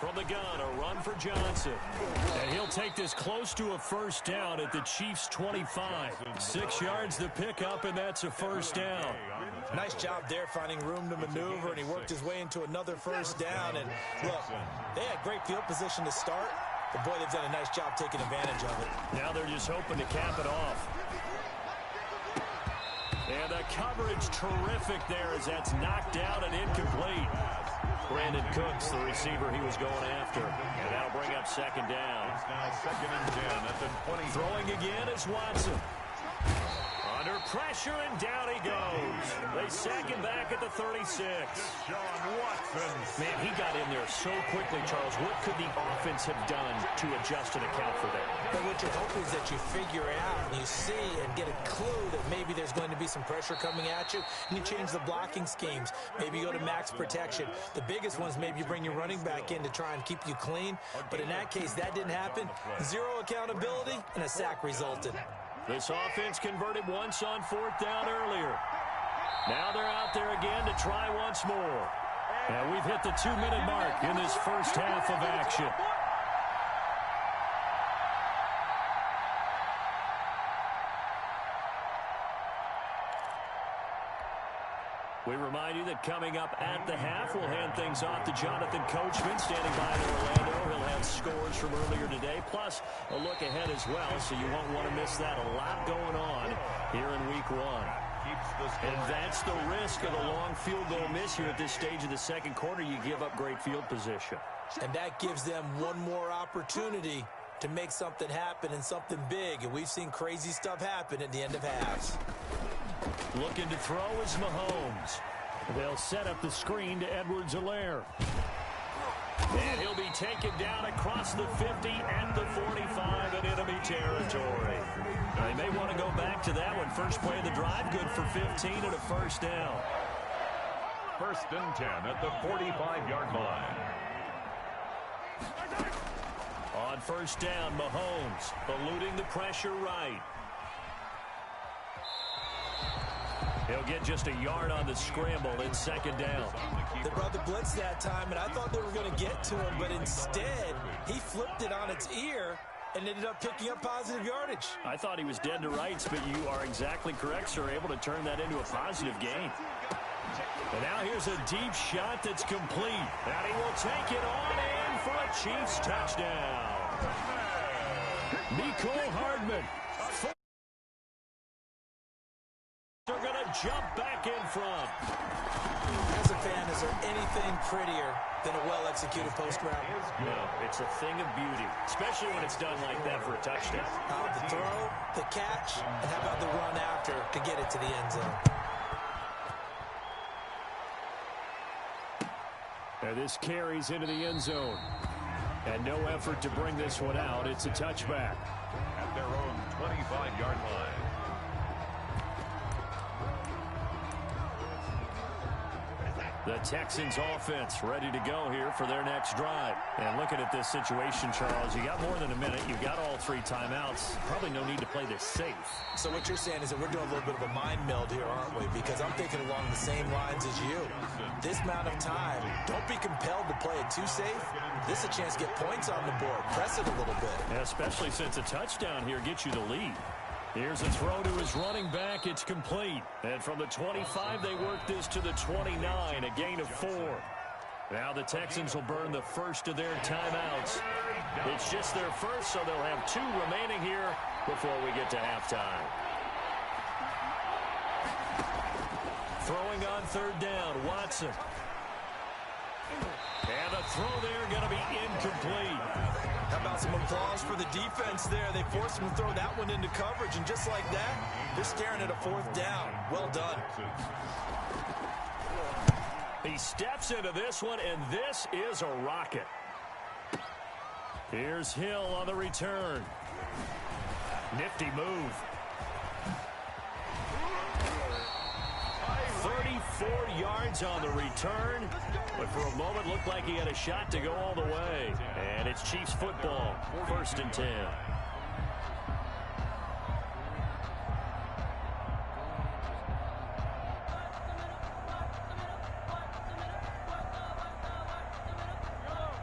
From the gun, a run for Johnson. And he'll take this close to a first down at the Chiefs' 25. 6 yards to pick up, and that's a first down. Nice job there finding room to maneuver, and he worked his way into another first down. And look, they had great field position to start, but boy, they've done a nice job taking advantage of it. Now they're just hoping to cap it off. And the coverage terrific there as that's knocked down and incomplete. Brandon Cooks, the receiver he was going after. And that'll bring up second down. It's now 2nd and 10 at the 20. Throwing again is Watson. Under pressure, and down he goes. They sack him back at the 36. Sean Watson. Man, he got in there so quickly, Charles. What could the offense have done to adjust and account for that? But what you're hoping is that you figure out and you see and get a clue that maybe there's going to be some pressure coming at you, and you change the blocking schemes. Maybe you go to max protection. The biggest ones, maybe you bring your running back in to try and keep you clean. But in that case, that didn't happen. Zero accountability, and a sack resulted. This offense converted once on 4th down earlier. Now they're out there again to try once more. And we've hit the 2-minute mark in this first half of action. We remind you that coming up at the half, we'll hand things off to Jonathan Coachman, standing by in Orlando. He'll have scores from earlier today, plus a look ahead as well, so you won't want to miss that. A lot going on here in Week 1. And that's the risk of a long field goal miss here at this stage of the second quarter. You give up great field position. And that gives them one more opportunity to make something happen and something big. And we've seen crazy stuff happen at the end of halves. Looking to throw is Mahomes. They'll set up the screen to Edwards-Helaire. And he'll be taken down across the 50 and the 45 in enemy territory. They may want to go back to that one. First play of the drive, good for 15 and a first down. 1st and 10 at the 45-yard line. On first down, Mahomes eluding the pressure right. He'll get just a yard on the scramble. It's second down. They brought the blitz that time, and I thought they were going to get to him, but instead, he flipped it on its ear and ended up picking up positive yardage. I thought he was dead to rights, but you are exactly correct, sir. Able to turn that into a positive gain. And now here's a deep shot that's complete. And he will take it on in for a Chiefs touchdown. Mecole Hardman. They're going to jump back in front. As a fan, is there anything prettier than a well-executed post route? No, it's a thing of beauty, especially when it's done like that for a touchdown. The throw, the catch, and how about the run after to get it to the end zone? And this carries into the end zone. And no effort to bring this one out. It's a touchback. At their own 25-yard line. The Texans offense ready to go here for their next drive. And looking at this situation, Charles, you got more than a minute. You've got all 3 timeouts. Probably no need to play this safe. So what you're saying is that we're doing a little bit of a mind meld here, aren't we? Because I'm thinking along the same lines as you. This amount of time, don't be compelled to play it too safe. This is a chance to get points on the board. Press it a little bit. Yeah, especially since a touchdown here gets you the lead. Here's a throw to his running back. It's complete. And from the 25, they work this to the 29, a gain of 4. Now the Texans will burn the first of their timeouts. It's just their first, so they'll have 2 remaining here before we get to halftime. Throwing on third down, Watson. And the throw there going to be incomplete. How about some applause for the defense there? They forced him to throw that one into coverage, and just like that, they're staring at a 4th down. Well done. He steps into this one, and this is a rocket. Here's Hill on the return. Nifty move. 34 yards on the return, but for a moment looked like he had a shot to go all the way. And it's Chiefs football, 1st and 10.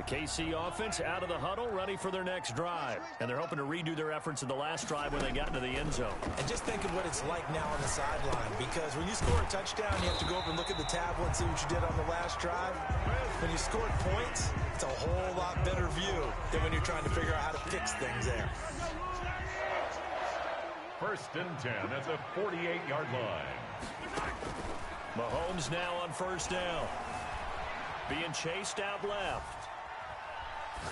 KC offense out of the huddle, ready for their next drive. And they're hoping to redo their efforts in the last drive when they got into the end zone. And just think of what it's like now on the sideline, because when you score a touchdown, you have to go over and look at the tablet and see what you did on the last drive. When you scored points, it's a whole lot better view than when you're trying to figure out how to fix things there. 1st and 10 at the 48-yard line. Mahomes now on 1st down. Being chased out left.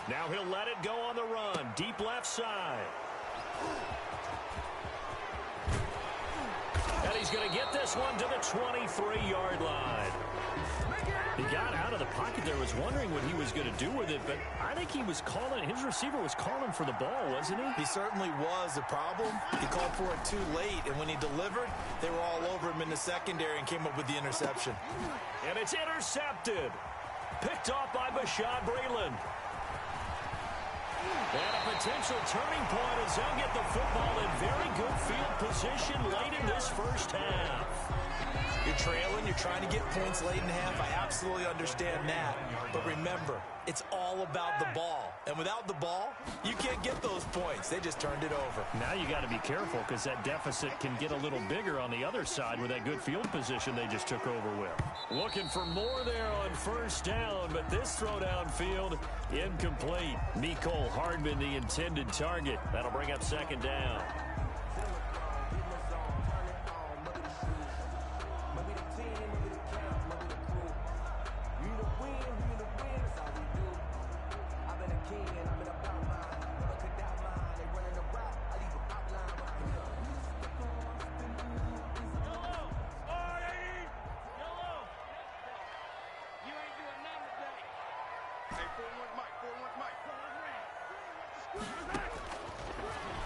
Now he'll let it go on the run. Deep left side. And he's going to get this one to the 23-yard line. He got out of the pocket there, was wondering what he was going to do with it, but I think he was calling, his receiver was calling for the ball, wasn't he? He certainly was. The problem, he called for it too late, and when he delivered, they were all over him in the secondary and came up with the interception. And it's intercepted. Picked off by Bashaud Breeland. And a potential turning point as they'll get the football in very good field position late in this first half. You're trailing, you're trying to get points late in half. I absolutely understand that. But remember, it's all about the ball. And without the ball, you can't get those points. They just turned it over. Now you got to be careful because that deficit can get a little bigger on the other side with that good field position they just took over with. Looking for more there on 1st down, but this throw downfield incomplete. Mecole Hardman, the intended target. That'll bring up 2nd down.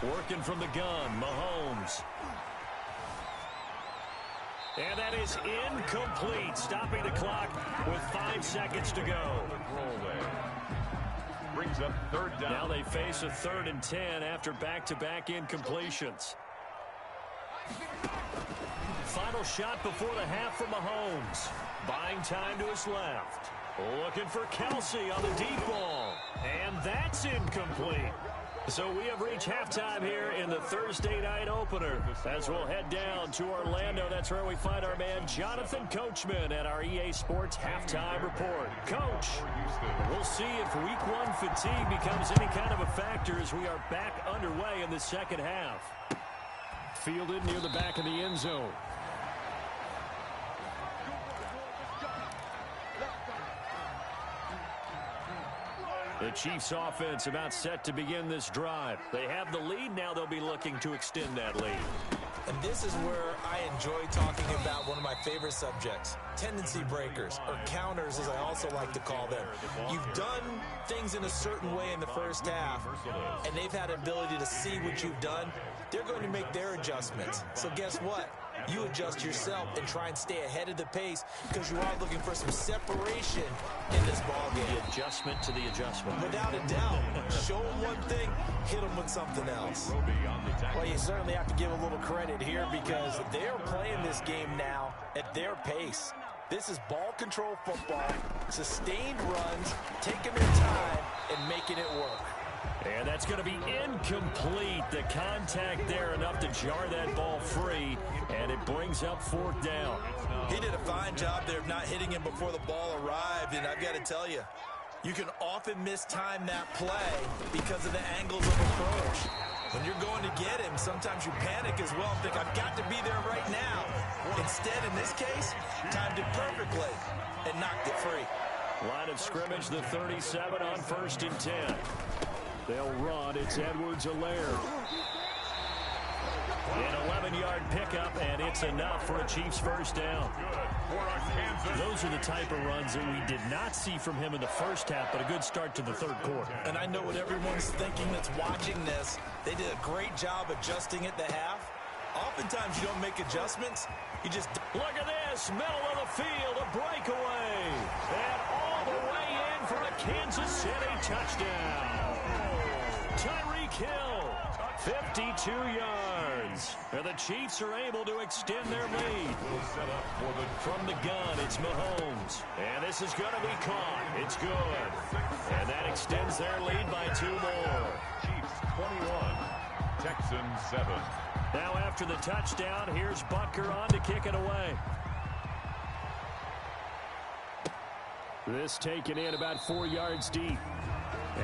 Working from the gun, Mahomes. And that is incomplete, stopping the clock with 5 seconds to go. Brings up 3rd down. Now they face a 3rd and 10 after back-to-back incompletions. Final shot before the half from Mahomes. Buying time to his left. Looking for Kelsey on the deep ball. And that's incomplete. So we have reached halftime here in the Thursday night opener. As we'll head down to Orlando, that's where we find our man Jonathan Coachman at our EA Sports Halftime Report. Coach, we'll see if Week 1 fatigue becomes any kind of a factor as we are back underway in the second half. Fielded near the back of the end zone. The Chiefs offense about set to begin this drive. They have the lead. Now they'll be looking to extend that lead. And this is where I enjoy talking about one of my favorite subjects, tendency breakers, or counters as I also like to call them. You've done things in a certain way in the first half, and they've had the ability to see what you've done. They're going to make their adjustments. So guess what? You adjust yourself and try and stay ahead of the pace because you are looking for some separation in this ball game. The adjustment to the adjustment. Without a doubt. Show them one thing, hit them with something else. Well, you certainly have to give a little credit here because they're playing this game now at their pace. This is ball control football, sustained runs, taking their time, and making it work. And that's going to be incomplete. The contact there enough to jar that ball free, and it brings up 4th down. He did a fine job there of not hitting him before the ball arrived, and I've got to tell you, you can often mistime that play because of the angles of approach. When you're going to get him, sometimes you panic as well and think, I've got to be there right now. Instead, in this case, timed it perfectly and knocked it free. Line of scrimmage, the 37 on 1st and 10. They'll run. It's Edwards-Helaire. An 11-yard pickup, and it's enough for a Chiefs 1st down. Those are the type of runs that we did not see from him in the first half, but a good start to the 3rd quarter. And I know what everyone's thinking that's watching this. They did a great job adjusting at the half. Oftentimes you don't make adjustments. You just... Look at this. Middle of the field, a breakaway. And all the way in for a Kansas City touchdown. Tyreek Hill 52 yards. And the Chiefs are able to extend their lead. From the gun, it's Mahomes. And this is going to be caught. It's good. And that extends their lead by 2 more. Chiefs 21, Texans 7. Now after the touchdown, here's Butker on to kick it away. This taken in about 4 yards deep.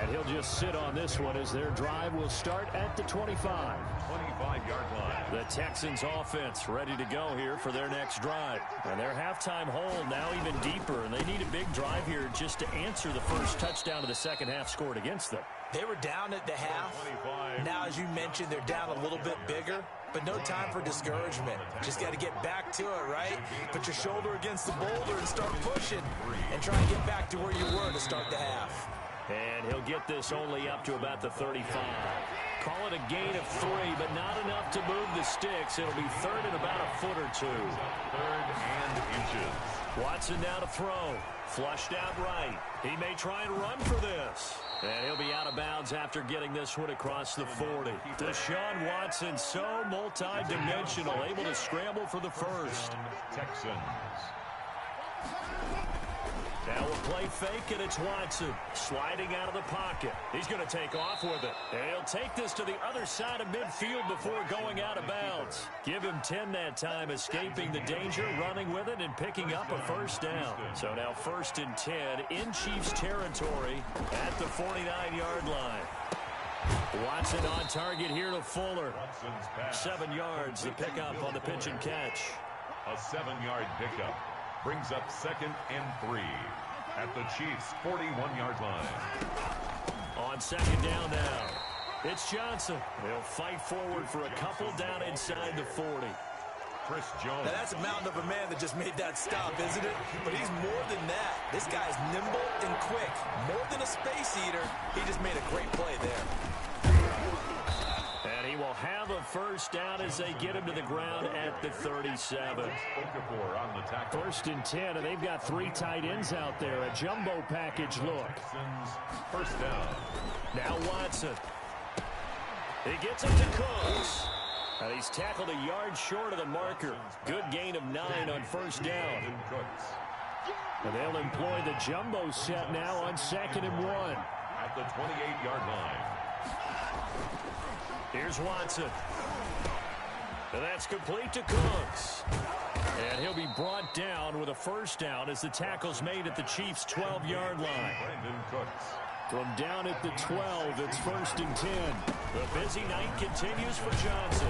And he'll just sit on this one as their drive will start at the 25. 25-yard line. The Texans offense ready to go here for their next drive. And their halftime hole now even deeper. And they need a big drive here just to answer the first touchdown of the second half scored against them. They were down at the half. Now, as you mentioned, they're down a little bit bigger. But no time for discouragement. Just got to get back to it, right? Put your shoulder against the boulder and start pushing. And try and get back to where you were to start the half. And he'll get this only up to about the 35. Call it a gain of 3, but not enough to move the sticks. It'll be third and about a foot or 2. Third and inches. Watson now to throw. Flushed out right. He may try and run for this. And he'll be out of bounds after getting this one across the 40. Deshaun Watson, so multi-dimensional, able to scramble for the first. Texans. Now we'll play fake, and it's Watson sliding out of the pocket. He's going to take off with it. And he'll take this to the other side of midfield before going out of bounds. Give him 10 that time, escaping the danger, running with it, and picking up a first down. So now 1st and 10 in Chiefs territory at the 49-yard line. Watson on target here to Fuller. 7 yards, the pickup on the pitch and catch. A 7-yard pickup brings up 2nd and 3 at the Chiefs' 41-yard line. On 2nd down now, it's Johnson. He'll fight forward for a couple down inside the 40. Chris Jones. Now that's a mountain of a man that just made that stop, isn't it? But he's more than that. This guy's nimble and quick. More than a space eater, he just made a great play there. And he will have a first down as they get him to the ground at the 37. 1st and 10, and they've got 3 tight ends out there. A jumbo package look. First down. Now Watson. He gets it to Cooks. And he's tackled a yard short of the marker. Good gain of 9 on 1st down. And they'll employ the jumbo set now on 2nd and 1. At the 28-yard line. Here's Watson. And that's complete to Cooks. And he'll be brought down with a first down as the tackle's made at the Chiefs' 12-yard line. From down at the 12, it's 1st and 10. The busy night continues for Johnson.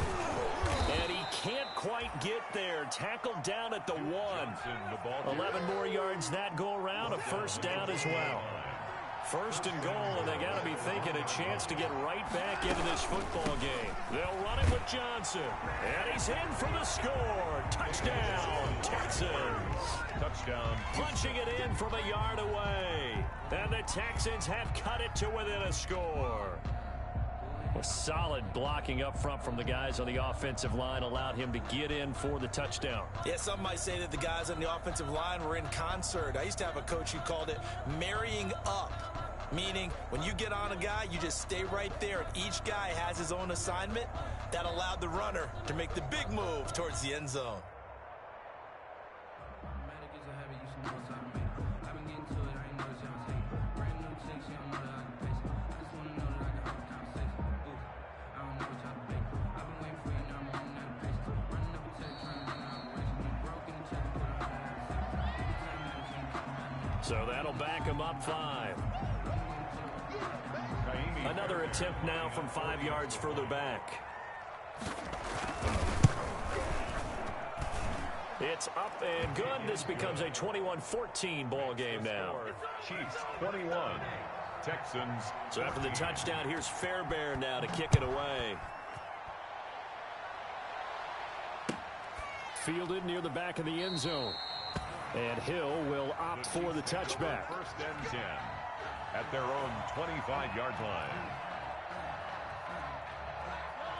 And he can't quite get there. Tackled down at the 1. 11 more yards that go around. A first down as well. 1st and goal, and they got to be thinking a chance to get right back into this football game. They'll run it with Johnson. And he's in for the score. Touchdown, Texans. Touchdown. Punching it in from a yard away. And the Texans have cut it to within a score. A solid blocking up front from the guys on the offensive line allowed him to get in for the touchdown. Yeah, some might say that the guys on the offensive line were in concert. I used to have a coach who called it marrying up, meaning when you get on a guy, you just stay right there, and each guy has his own assignment. That allowed the runner to make the big move towards the end zone. So that'll back him up 5. Another attempt now from 5 yards further back. It's up and good. This becomes a 21-14 ball game now. Chiefs 21. Texans. So after the touchdown, here's Fairbairn now to kick it away. Fielded near the back of the end zone. And Hill will opt for the touchback. 1st and 10 at their own 25-yard line.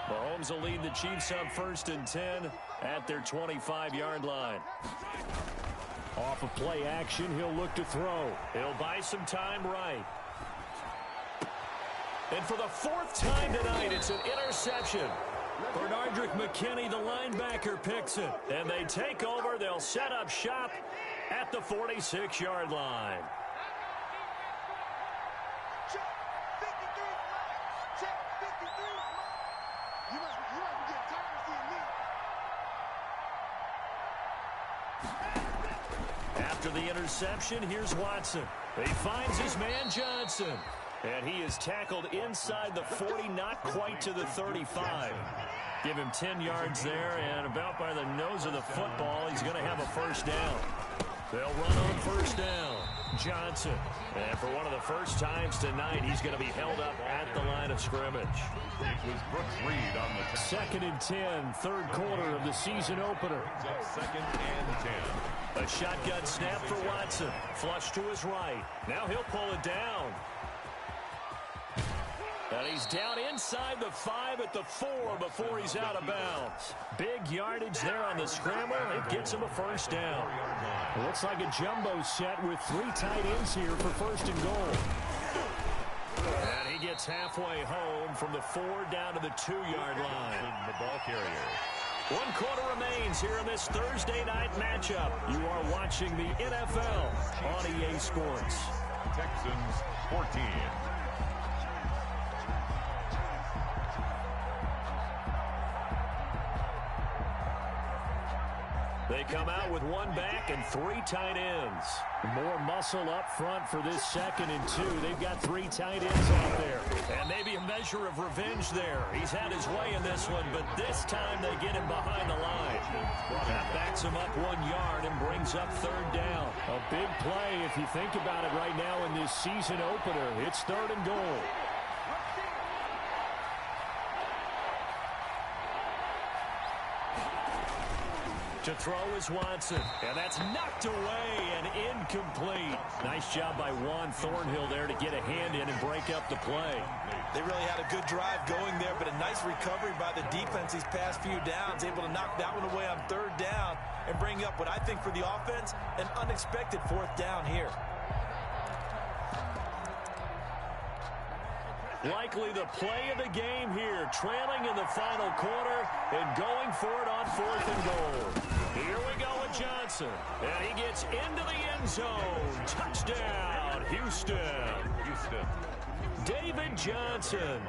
Mahomes will lead the Chiefs on 1st and 10 at their 25-yard line. Off of play action, he'll look to throw. He'll buy some time right. And for the fourth time tonight, it's an interception. Bernardrick McKinney, the linebacker, picks it. And they take over. They'll set up shop at the 46-yard line. After the interception, here's Watson. He finds his man Johnson. And he is tackled inside the 40, not quite to the 35. Give him 10 yards there, and about by the nose of the football, he's going to have a first down. They'll run on first down. Johnson. And for one of the first times tonight, he's going to be held up at the line of scrimmage. It was Brooks Reed on the 2nd and 10, third quarter of the season opener. 2nd and 10. A shotgun snap for Watson. Flush to his right. Now he'll pull it down. And he's down inside the 5 at the 4 before he's out of bounds. Big yardage there on the scramble. It gets him a first down. It looks like a jumbo set with 3 tight ends here for first and goal. And he gets halfway home from the 4 down to the 2-yard line. The ball carrier. 1 quarter remains here in this Thursday night matchup. You are watching the NFL on EA Sports. Texans 14. They come out with 1 back and 3 tight ends. More muscle up front for this 2nd and 2. They've got 3 tight ends out there. And maybe a measure of revenge there. He's had his way in this one, but this time they get him behind the line. That backs him up 1 yard and brings up 3rd down. A big play if you think about it right now in this season opener. It's 3rd and goal. To throw is Watson, and that's knocked away and incomplete. Nice job by Juan Thornhill there to get a hand in and break up the play. They really had a good drive going there, but a nice recovery by the defense these past few downs, able to knock that one away on 3rd down and bring up what I think for the offense, an unexpected 4th down here. Likely the play of the game here, trailing in the final quarter and going for it on 4th and goal. Here we go with Johnson, and he gets into the end zone. Touchdown, Houston. David Johnson,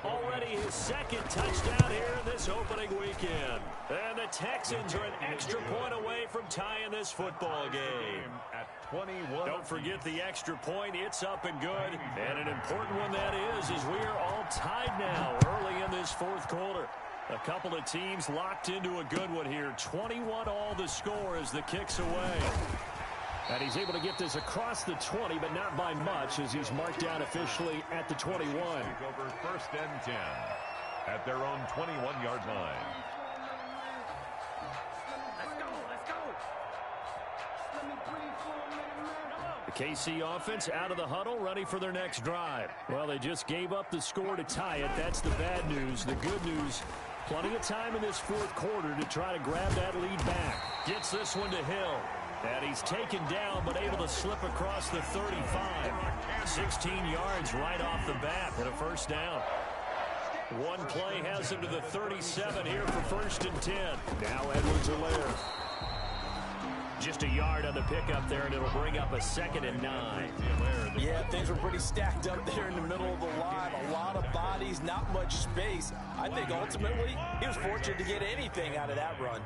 already his 2nd touchdown here in this opening weekend. And the Texans are an extra point away from tying this football game. At 21. Don't forget the extra point. It's up and good. And an important one that is we are all tied now early in this 4th quarter. A couple of teams locked into a good one here. 21 all the score as the kick's away. And he's able to get this across the 20, but not by much as he's marked down officially at the 21. Over 1st and 10 at their own 21-yard line. The KC offense out of the huddle, ready for their next drive. Well, they just gave up the score to tie it. That's the bad news. The good news, plenty of time in this 4th quarter to try to grab that lead back. Gets this one to Hill. And he's taken down, but able to slip across the 35. 16 yards right off the bat and a first down. One play has him to the 37 here for 1st and 10. Now Edwards-Helaire. Just a yard on the pickup there, and it'll bring up a 2nd and 9. Yeah, things were pretty stacked up there in the middle of the line. A lot of bodies, not much space. I think ultimately he was fortunate to get anything out of that run.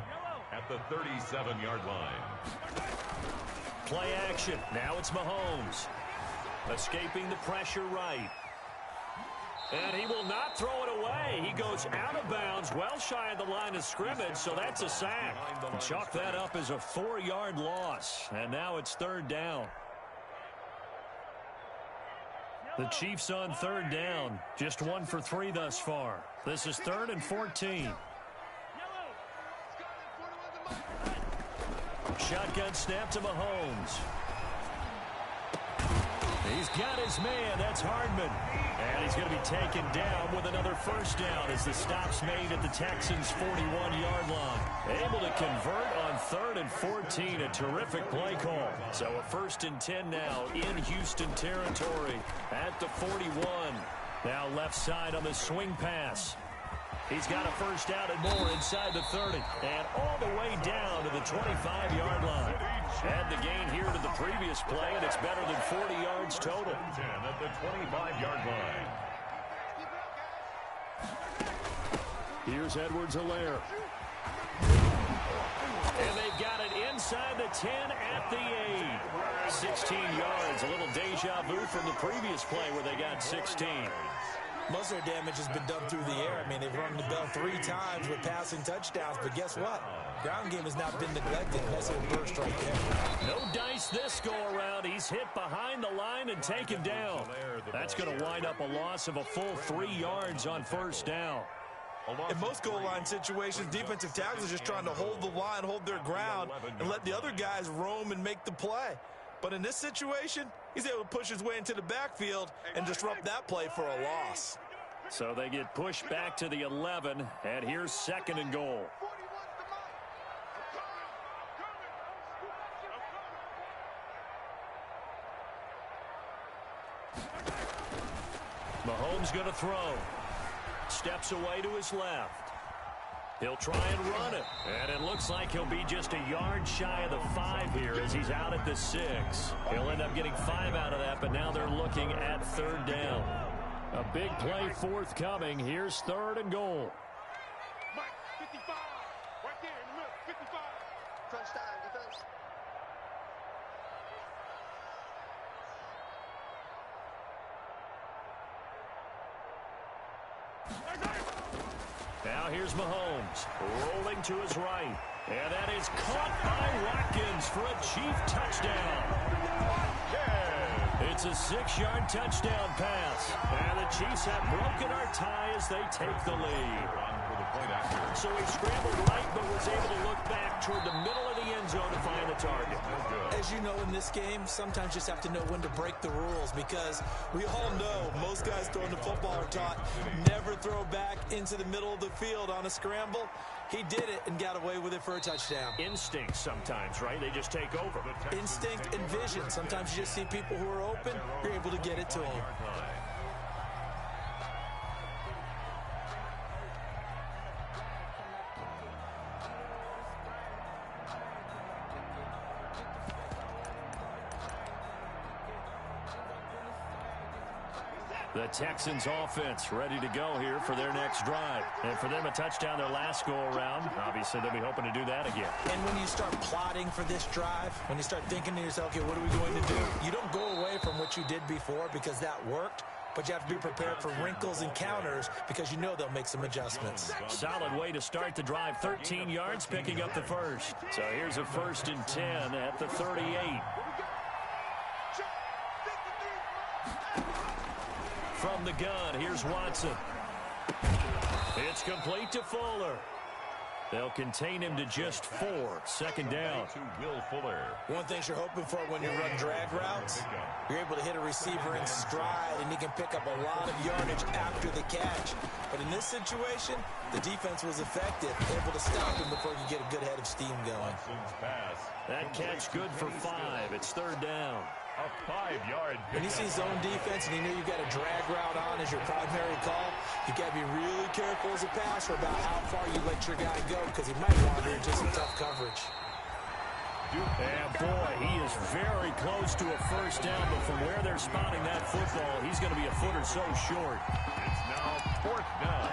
At the 37-yard line. Play action. Now it's Mahomes. Escaping the pressure right. And he will not throw it away. He goes out of bounds, well shy of the line of scrimmage, so that's a sack. Chalk that up as a 4-yard loss. And now it's 3rd down. The Chiefs on 3rd down. Just 1 for 3 thus far. This is 3rd and 14. Shotgun snap to Mahomes. He's got his man. That's Hardman. And he's going to be taken down with another first down as the stop's made at the Texans' 41-yard line. Able to convert on 3rd and 14. A terrific play call. So a 1st and 10 now in Houston territory at the 41. Now left side on the swing pass. He's got a first down and more inside the 30. And all the way down to the 25-yard line. Add the gain here to the previous play, and it's better than 40 yards total. 10 at the 25-yard line. Here's Edwards-Helaire. And they've got it inside the 10 at the 8. 16 yards, a little deja vu from the previous play where they got 16. Most of their damage has been done through the air. I mean, they've rung the bell 3 times with passing touchdowns, but guess what? Ground game has not been neglected. Nice little burst right there. No dice this go-around. He's hit behind the line and taken down. That's going to wind up a loss of a full 3 yards on first down. In most goal line situations, defensive tackles are just trying to hold the line, hold their ground, and let the other guys roam and make the play. But in this situation, he's able to push his way into the backfield and disrupt that play for a loss. So they get pushed back to the 11, and here's 2nd and goal. Mahomes going to throw. Steps away to his left. He'll try and run it. And it looks like he'll be just a yard shy of the 5 here as he's out at the 6. He'll end up getting 5 out of that, but now they're looking at 3rd down. A big play forthcoming. Here's 3rd and goal. 55, right there in the middle, 55. Touchdown, defense. Now here's Mahomes, rolling to his right. And that is caught by Watkins for a Chief touchdown. It's a 6-yard touchdown pass. And the Chiefs have broken our tie as they take the lead. So he scrambled right, but was able to look back toward the middle of the end zone to find the target. As you know, in this game, sometimes you just have to know when to break the rules, because we all know most guys throwing the football are taught never throw back into the middle of the field on a scramble. He did it and got away with it for a touchdown. Instinct sometimes, right? They just take over. Instinct and vision. Sometimes you just see people who are open, you're able to get it to them. The Texans offense ready to go here for their next drive. And for them, a touchdown their last go-around. Obviously, they'll be hoping to do that again. And when you start plotting for this drive, when you start thinking to yourself, okay, what are we going to do? You don't go away from what you did before because that worked, but you have to be prepared for wrinkles and counters because you know they'll make some adjustments. Solid way to start the drive. 13 yards, picking up the first. So here's a 1st and 10 at the 38. From the gun, here's Watson. It's complete to Fuller. They'll contain him to just 4. 2nd down. To Will Fuller. One thing you're hoping for when you run drag routes, you're able to hit a receiver in stride, and he can pick up a lot of yardage after the catch. But in this situation, the defense was effective, able to stop him before he could get a good head of steam going. That catch good for 5. It's 3rd down. A 5-yard When you see zone defense and you know you've got a drag route on as your primary call, you got to be really careful as a passer about how far you let your guy go, because he might wander into some tough coverage. And boy, he is very close to a first down, but from where they're spotting that football, he's going to be a foot or so short. It's now 4th down.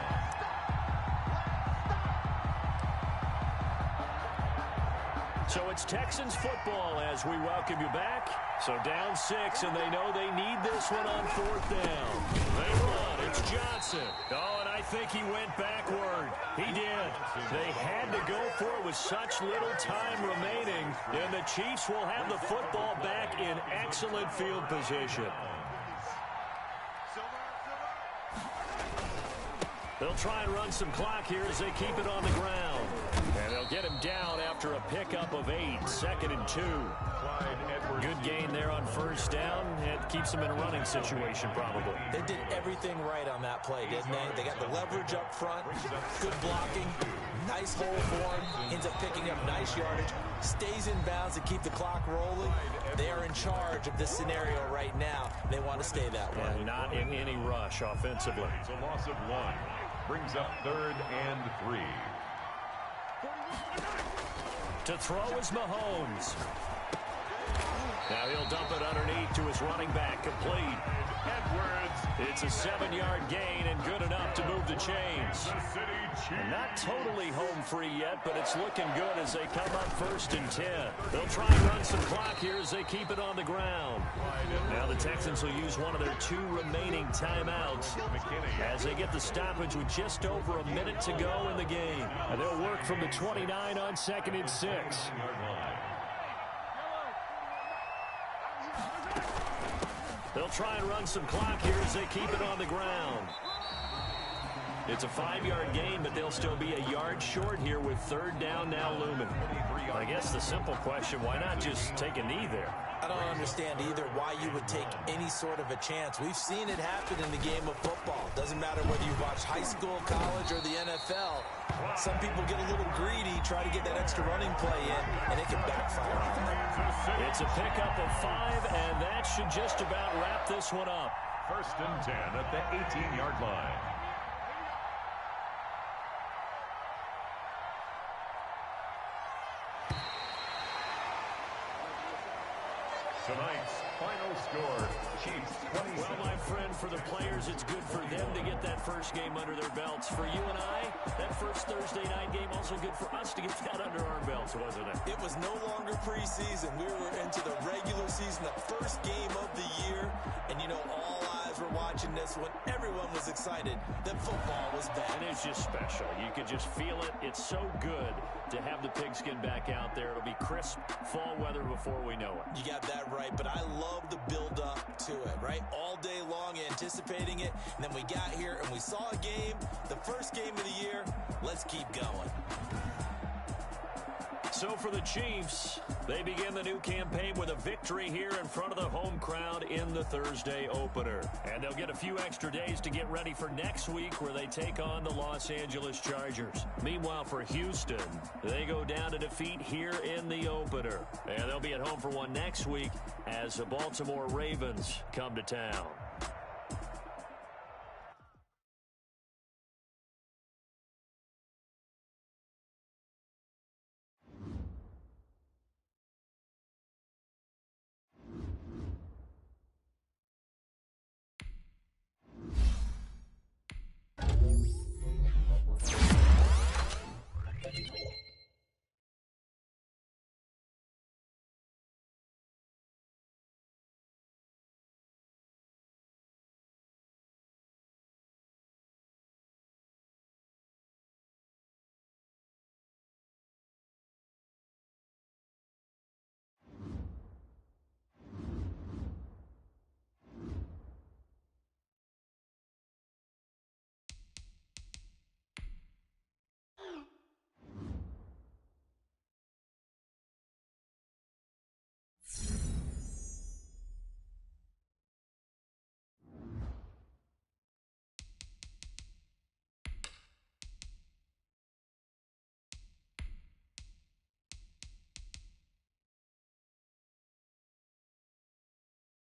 So it's Texans football as we welcome you back. So down 6, and they know they need this one on 4th down. They run. It's Johnson. Oh, and I think he went backward. He did. They had to go for it with such little time remaining, and the Chiefs will have the football back in excellent field position. They'll try and run some clock here as they keep it on the ground. And they'll get him down after after a pickup of 8, 2nd and 2. Good gain there on first down. It keeps them in a running situation, probably. They did everything right on that play, didn't they? They got the leverage up front, good blocking, nice hole for him, ends up picking up nice yardage, stays in bounds to keep the clock rolling. They are in charge of this scenario right now. They want to stay that way. And not in any rush offensively. It's a loss of 1. Brings up 3rd and 3. To throw is Mahomes. Now he'll dump it underneath to his running back, complete. Edwards. It's a 7-yard gain and good enough to move the chains. And not totally home free yet, but it's looking good as they come up 1st and 10. They'll try and run some clock here as they keep it on the ground. Now the Texans will use one of their 2 remaining timeouts as they get the stoppage with just over a minute to go in the game. And they'll work from the 29 on 2nd and 6. They'll try and run some clock here as they keep it on the ground. It's a 5-yard gain, but they'll still be a yard short here with 3rd down now looming. I guess the simple question, why not just take a knee there? I don't understand either why you would take any sort of a chance. We've seen it happen in the game of football. Doesn't matter whether you watch high school, college, or the NFL. Some people get a little greedy, try to get that extra running play in, and it can backfire on them. It's a pickup of 5, and that should just about wrap this one up. 1st and 10 at the 18-yard line. Tonight's final score, Chiefs 27. Well, my friend, for the players, it's good for them to get that first game under their belts. For you and I, that first Thursday night game, also good for us to get that under our belts, wasn't it? It was no longer preseason. We were into the regular season, the first game of the year. And, you know, all eyes were watching this when everyone was excited that football was back. And it's just special. You could just feel it. It's so good to have the pigskin back out there. It'll be crisp fall weather before we know it. You got that right, but I love the build-up to it, right? All day long anticipating it, and then we got here and we saw a game, the first game of the year. Let's keep going. So for the Chiefs, they begin the new campaign with a victory here in front of the home crowd in the Thursday opener. And they'll get a few extra days to get ready for next week where they take on the Los Angeles Chargers. Meanwhile, for Houston, they go down to defeat here in the opener. And they'll be at home for one next week as the Baltimore Ravens come to town.